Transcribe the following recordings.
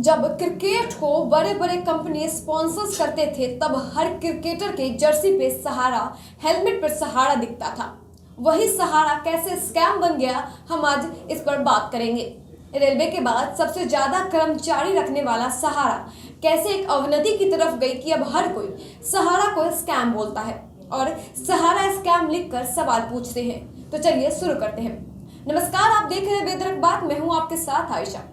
जब क्रिकेट को बड़े बड़े कंपनी स्पॉन्सर्स करते थे तब हर क्रिकेटर के जर्सी पे सहारा, हेलमेट पर सहारा दिखता था। वही सहारा कैसे स्कैम बन गया, हम आज इस पर बात करेंगे। रेलवे के बाद सबसे ज्यादा कर्मचारी रखने वाला सहारा कैसे एक अवनति की तरफ गई कि अब हर कोई सहारा को स्कैम बोलता है और सहारा स्कैम लिखकर सवाल पूछते हैं। तो चलिए शुरू करते हैं। नमस्कार, आप देख रहे हैं बेधड़क बात। मैं हूं आपके साथ आयशा।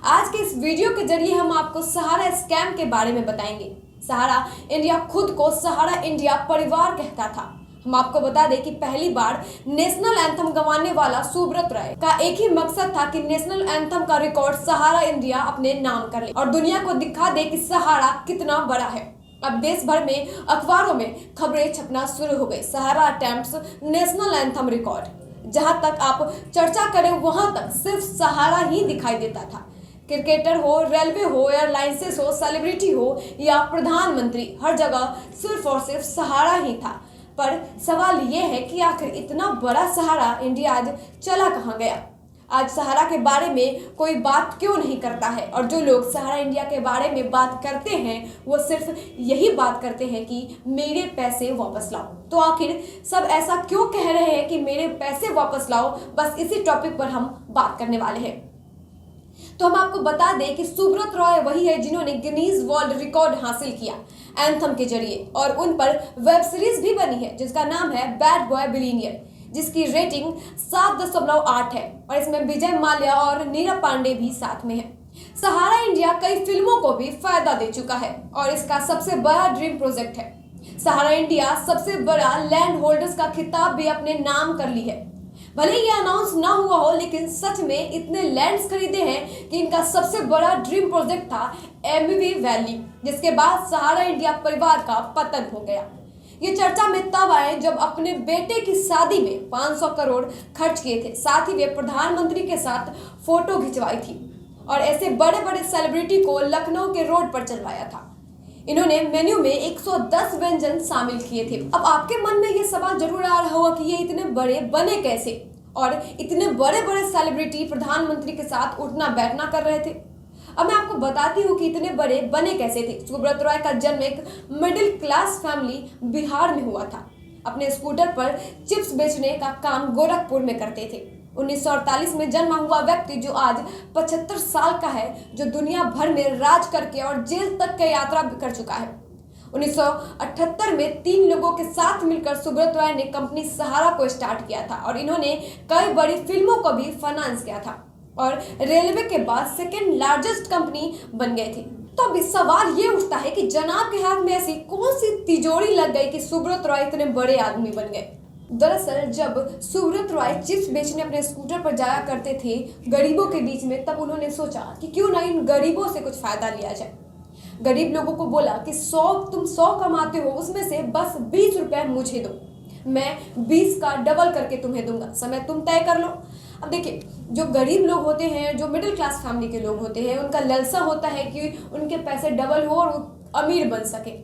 आज के इस वीडियो के जरिए हम आपको सहारा स्कैम के बारे में बताएंगे। सहारा इंडिया खुद को सहारा इंडिया परिवार कहता था। हम आपको बता दें कि पहली बार नेशनल एंथम गंवाने वाला सुब्रत राय का एक ही मकसद था कि नेशनल एंथम का रिकॉर्ड सहारा इंडिया अपने नाम कर ले और दुनिया को दिखा दे कि सहारा कितना बड़ा है। अब देश भर में अखबारों में खबरें छपना शुरू हो गई। सहारा अटेम्प्ट्स नेशनल एंथम रिकॉर्ड। जहां तक आप चर्चा करें वहां तक सिर्फ सहारा ही दिखाई देता था। क्रिकेटर हो, रेलवे हो, एयरलाइंसेस हो, सेलिब्रिटी हो या प्रधानमंत्री, हर जगह सिर्फ और सिर्फ सहारा ही था। पर सवाल ये है कि आखिर इतना बड़ा सहारा इंडिया आज चला कहाँ गया? आज सहारा के बारे में कोई बात क्यों नहीं करता है? और जो लोग सहारा इंडिया के बारे में बात करते हैं वो सिर्फ यही बात करते हैं कि मेरे पैसे वापस लाओ। तो आखिर सब ऐसा क्यों कह रहे हैं कि मेरे पैसे वापस लाओ? बस इसी टॉपिक पर हम बात करने वाले हैं। तो हम आपको बता दें कि सुब्रत रॉय वही है जिन्होंने गिनीज वर्ल्ड रिकॉर्ड हासिल किया एंथम के जरिए, और उन पर वेब सीरीज भी बनी है जिसका नाम है बैड बॉय बिलियनियर, जिसकी रेटिंग 7.8 है और इसमें विजय माल्या और नीरव पांडे भी साथ में है। सहारा इंडिया कई फिल्मों को भी फायदा दे चुका है और इसका सबसे बड़ा ड्रीम प्रोजेक्ट है। सहारा इंडिया सबसे बड़ा लैंड होल्डर्स का खिताब भी अपने नाम कर ली है। भले ये अनाउंस ना हुआ हो, लेकिन सच में इतने लैंड्स खरीदे हैं कि इनका सबसे बड़ा ड्रीम प्रोजेक्ट था एमवी वैली, जिसके बाद सहारा इंडिया परिवार का पतन हो गया। ये चर्चा में तब आए जब अपने बेटे की शादी में 500 करोड़ खर्च किए थे। साथ ही वे प्रधानमंत्री के साथ फोटो खिंचवाई थी और ऐसे बड़े बड़े सेलिब्रिटी को लखनऊ के रोड पर चलवाया था। इन्होंने मेन्यू में 110 व्यंजन शामिल किए थे। अब आपके मन में ये सवाल जरूर आ रहा होगा कि ये इतने बड़े बने कैसे और इतने बड़े बड़े सेलिब्रिटी प्रधानमंत्री के साथ उठना बैठना कर रहे थे। अब मैं आपको बताती हूँ कि इतने बड़े बने कैसे थे। सुब्रत रॉय का जन्म एक मिडिल क्लास फैमिली बिहार में हुआ था। अपने स्कूटर पर चिप्स बेचने का काम गोरखपुर में करते थे। 1948 में जन्मा हुआ व्यक्ति जो आज 75 साल का है, जो दुनिया भर में राज करके और जेल तक की यात्रा कर चुका है। 1978 में 3 लोगों के साथ मिलकर सुब्रत रॉय ने कंपनी सहारा को स्टार्ट किया था और इन्होंने कई बड़ी फिल्मों को भी फाइनेंस किया था और रेलवे के बाद सेकेंड लार्जेस्ट कंपनी बन गए थे। तो अब सवाल ये उठता है कि जनाब के हाथ में ऐसी कौन सी तिजोरी लग गई कि सुब्रत रॉय इतने बड़े आदमी बन गए? दरअसल जब सुब्रत रॉय चिप्स बेचने अपने स्कूटर पर जाया करते थे गरीबों के बीच में, तब उन्होंने सोचा कि क्यों ना इन गरीबों से कुछ फायदा लिया जाए। गरीब लोगों को बोला कि तुम 100 कमाते हो, उसमें से बस 20 रुपए मुझे दो, मैं 20 का डबल करके तुम्हें दूंगा, समय तुम तय कर लो। अब देखिए, जो गरीब लोग होते हैं, जो मिडिल क्लास फैमिली के लोग होते हैं, उनका लालसा होता है कि उनके पैसे डबल हो और अमीर बन सके।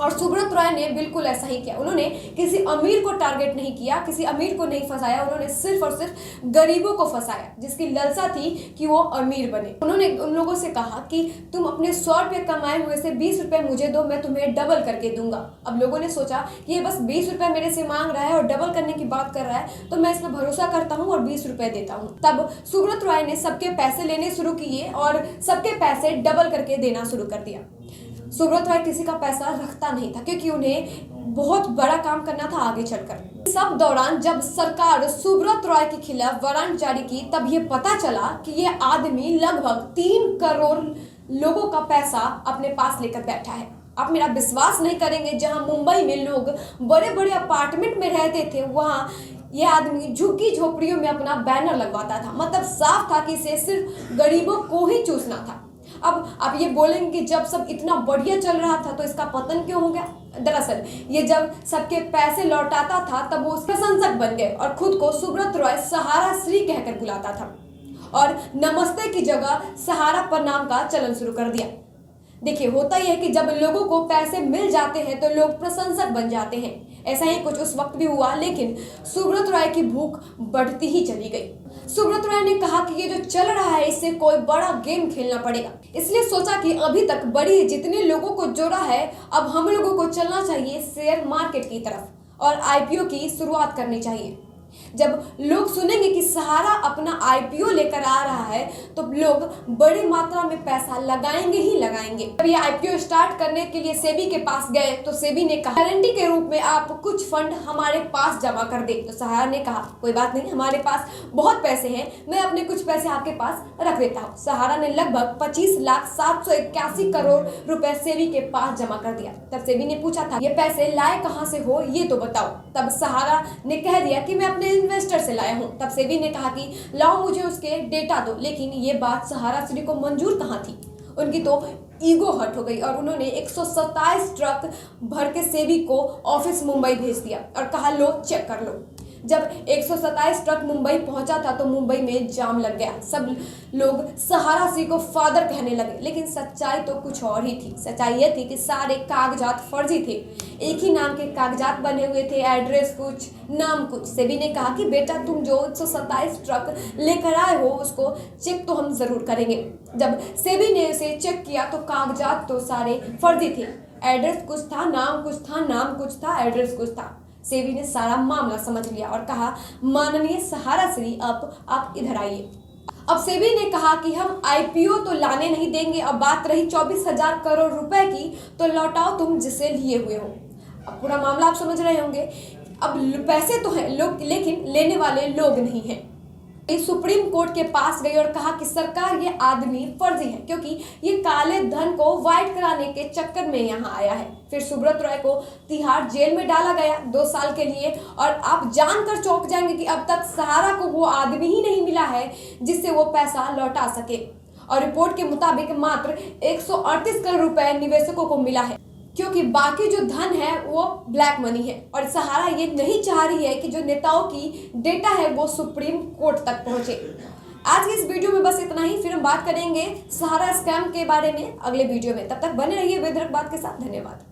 और सुब्रत रॉय ने बिल्कुल ऐसा ही किया। उन्होंने किसी अमीर को टारगेट नहीं किया, किसी अमीर को नहीं फंसाया, उन्होंने सिर्फ और सिर्फ गरीबों को फंसाया जिसकी लालसा थी कि वो अमीर बने। उन्होंने उन लोगों से कहा कि तुम अपने 100 रुपये कमाए हुए से 20 रुपये मुझे दो, मैं तुम्हें डबल करके दूंगा। अब लोगों ने सोचा कि ये बस 20 रुपये मेरे से मांग रहा है और डबल करने की बात कर रहा है, तो मैं इसमें भरोसा करता हूँ और 20 रुपये देता हूँ। तब सुब्रत रॉय ने सबके पैसे लेने शुरू किए और सबके पैसे डबल करके देना शुरू कर दिया। सुब्रत रॉय किसी का पैसा रखता नहीं था क्योंकि उन्हें बहुत बड़ा काम करना था आगे चलकर। सब दौरान जब सरकार सुब्रत रॉय के खिलाफ वारंट जारी की, तब ये पता चला कि ये आदमी लगभग 3 करोड़ लोगों का पैसा अपने पास लेकर बैठा है। आप मेरा विश्वास नहीं करेंगे, जहां मुंबई में लोग बड़े बड़े अपार्टमेंट में रहते थे, वहां यह आदमी झुग्गी झोपड़ियों में अपना बैनर लगवाता था। मतलब साफ था कि इसे सिर्फ गरीबों को ही चूसना था। अब आप ये बोलेंगे कि जब सब इतना बढ़िया चल रहा था तो इसका पतन क्यों हो गया? दरअसल ये जब सबके पैसे लौटाता था तब वो उसके प्रशंसक बन गए और खुद को सुब्रत रॉय सहारा श्री कहकर बुलाता था और नमस्ते की जगह सहारा प्रणाम का चलन शुरू कर दिया। देखिए, होता यह है कि जब लोगों को पैसे मिल जाते हैं तो लोग प्रशंसक बन जाते हैं, ऐसा ही कुछ उस वक्त भी हुआ, लेकिन सुब्रत राय की भूख बढ़ती ही चली गई। सुब्रत राय ने कहा कि ये जो चल रहा है इससे कोई बड़ा गेम खेलना पड़ेगा, इसलिए सोचा कि अभी तक बड़ी जितने लोगों को जोड़ा है अब हम लोगों को चलना चाहिए शेयर मार्केट की तरफ और आईपीओ की शुरुआत करनी चाहिए। जब लोग सुनेंगे कि सहारा अपना आईपीओ लेकर आ रहा है तो लोग बड़ी मात्रा में पैसा लगाएंगे ही लगाएंगे। जब ये आईपीओ स्टार्ट करने के लिए सेबी के पास गए तो सेबी ने कहा गारंटी के रूप में आप कुछ फंड हमारे पास जमा कर दे। तो सहारा ने कहा कोई बात नहीं, हमारे पास बहुत पैसे हैं, मैं अपने कुछ पैसे आपके पास रख देता हूँ। सहारा ने लगभग 25,781 करोड़ रुपए सेबी के पास जमा कर दिया। तब सेबी ने पूछा था ये पैसे लाए कहाँ से हो, ये तो बताओ। तब सहारा ने कह दिया कि मैं अपने इन्वेस्टर से लाया हूं। तब सेबी ने कहा कि लाओ मुझे उसके डेटा दो, लेकिन ये बात सहारा श्री को मंजूर कहां थी। उनकी तो ईगो हर्ट हो गई और उन्होंने 127 ट्रक भर के सेबी को ऑफिस मुंबई भेज दिया और कहा लो चेक कर लो। जब 127 ट्रक मुंबई पहुंचा था तो मुंबई में जाम लग गया। सब लोग सहारा श्री को फादर कहने लगे, लेकिन सच्चाई तो कुछ और ही थी। सच्चाई यह थी कि सारे कागजात फर्जी थे, एक ही नाम के कागजात बने हुए थे, एड्रेस कुछ नाम कुछ। सेबी ने कहा कि बेटा तुम जो 127 ट्रक लेकर आए हो उसको चेक तो हम जरूर करेंगे। जब सेबी ने उसे चेक किया तो कागजात तो सारे फर्जी थे, एड्रेस कुछ था, नाम कुछ था, नाम कुछ था, एड्रेस कुछ था। सेबी ने सारा मामला समझ लिया और कहा माननीय सहारा श्री अब आप इधर आइए। अब सेबी ने कहा कि हम आईपीओ तो लाने नहीं देंगे, अब बात रही 24,000 करोड़ रुपए की तो लौटाओ तुम जिसे लिए हुए हो। अब पूरा मामला आप समझ रहे होंगे। अब पैसे तो हैं लोग, लेकिन लेने वाले लोग नहीं हैं। सुप्रीम कोर्ट के पास गई और कहा कि सरकार ये आदमी फर्जी है क्योंकि ये काले धन को व्हाइट कराने के चक्कर में यहाँ आया है। फिर सुब्रत राय को तिहाड़ जेल में डाला गया 2 साल के लिए और आप जानकर चौंक जाएंगे कि अब तक सहारा को वो आदमी ही नहीं मिला है जिससे वो पैसा लौटा सके। और रिपोर्ट के मुताबिक मात्र 138 करोड़ रुपए निवेशकों को मिला है, क्योंकि बाकी जो धन है वो ब्लैक मनी है। और सहारा ये नहीं चाह रही है कि जो नेताओं की डेटा है वो सुप्रीम कोर्ट तक पहुंचे। आज की इस वीडियो में बस इतना ही, फिर हम बात करेंगे सहारा स्कैम के बारे में अगले वीडियो में। तब तक बने रहिए वेदरक बात के साथ। धन्यवाद।